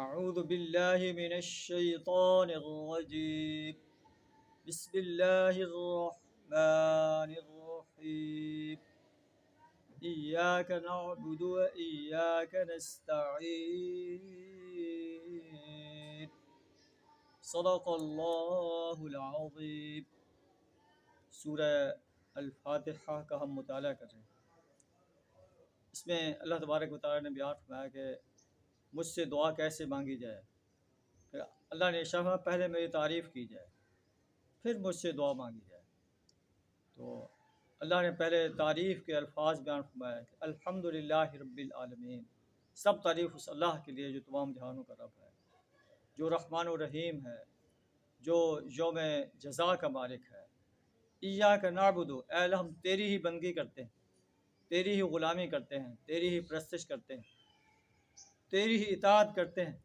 اعوذ باللہ من الشیطان الرجیم بسم اللہ الرحمن الرحیم ایاک نعبد و ایاک نستعین صدق اللہ العظیم۔ سورہ الفاتحہ کا ہم مطالعہ کر رہے ہیں۔ اس میں اللہ تبارک و تعالیٰ نے بیان فرمایا کہ مجھ سے دعا کیسے مانگی جائے۔ پھر اللہ نے ارشاد فرمایا پہلے میری تعریف کی جائے پھر مجھ سے دعا مانگی جائے۔ تو اللہ نے پہلے تعریف کے الفاظ بیان فرمایا کہ الحمدللہ رب العالمین، سب تعریف اس اللہ کے لیے جو تمام جہانوں کا رب ہے، جو رحمان و رحیم ہے، جو یوم جزا کا مالک ہے۔ ایاک نعبد، اے اللہ ہم تیری ہی بندگی کرتے ہیں، تیری ہی غلامی کرتے ہیں، تیری ہی پرستش کرتے ہیں، تیری ہی اطاعت کرتے ہیں۔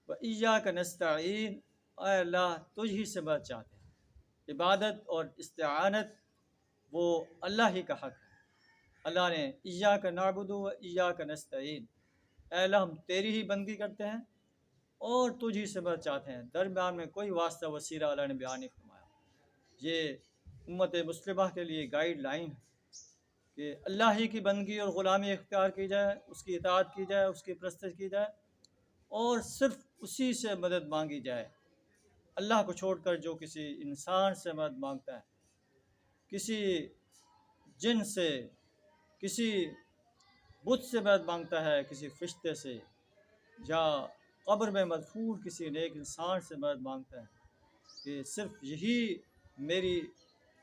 و ایاک نستعین، اے اللہ تجھ ہی سے مدد چاہتے ہیں۔ عبادت اور استعانت وہ اللہ ہی کا حق ہے۔ اللہ نے ایاک نعبد و ایاک نستعین، اے اللہ ہم تیری ہی بندگی کرتے ہیں اور تجھ ہی سے مدد چاہتے ہیں۔ درمیان میں کوئی واسطہ وسیلہ اللہ نے بیان نہیں فرمایا۔ یہ امت مسلمہ کے لیے گائیڈ لائن ہے کہ اللہ ہی کی بندگی اور غلامی اختیار کی جائے، اس کی اطاعت کی جائے، اس کی پرستش کی جائے اور صرف اسی سے مدد مانگی جائے۔ اللہ کو چھوڑ کر جو کسی انسان سے مدد مانگتا ہے، کسی جن سے، کسی بت سے مدد مانگتا ہے، کسی فرشتے سے، یا قبر میں مدفون کسی نیک انسان سے مدد مانگتا ہے کہ صرف یہی میری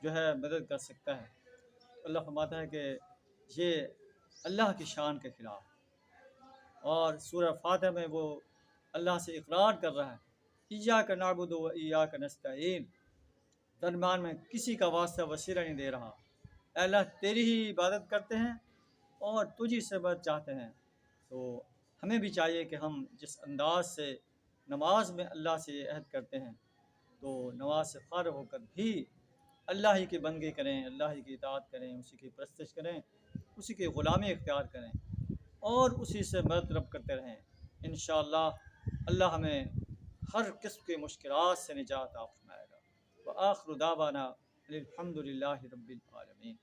جو ہے مدد کر سکتا ہے، اللہ فرماتا ہے کہ یہ اللہ کی شان کے خلاف۔ اور سورہ فاتحہ میں وہ اللہ سے اقرار کر رہا ہے ایاک نعبد و ایاک نستعین، درمیان میں کسی کا واسطہ وسیلہ نہیں دے رہا۔ اے اللہ تیری ہی عبادت کرتے ہیں اور تجھی سے مدد چاہتے ہیں۔ تو ہمیں بھی چاہیے کہ ہم جس انداز سے نماز میں اللہ سے عہد کرتے ہیں، تو نماز سے فارغ ہو کر بھی اللہ ہی کی بندگی کریں، اللہ ہی کی اطاعت کریں، اسی کی پرستش کریں، اسی کی غلامی اختیار کریں اور اسی سے مدد طلب کرتے رہیں۔ انشاءاللہ اللہ ہمیں ہر قسم کی مشکلات سے نجات عطا فرمائے گا۔ وآخر دعوانا الحمدللہ رب العالمین۔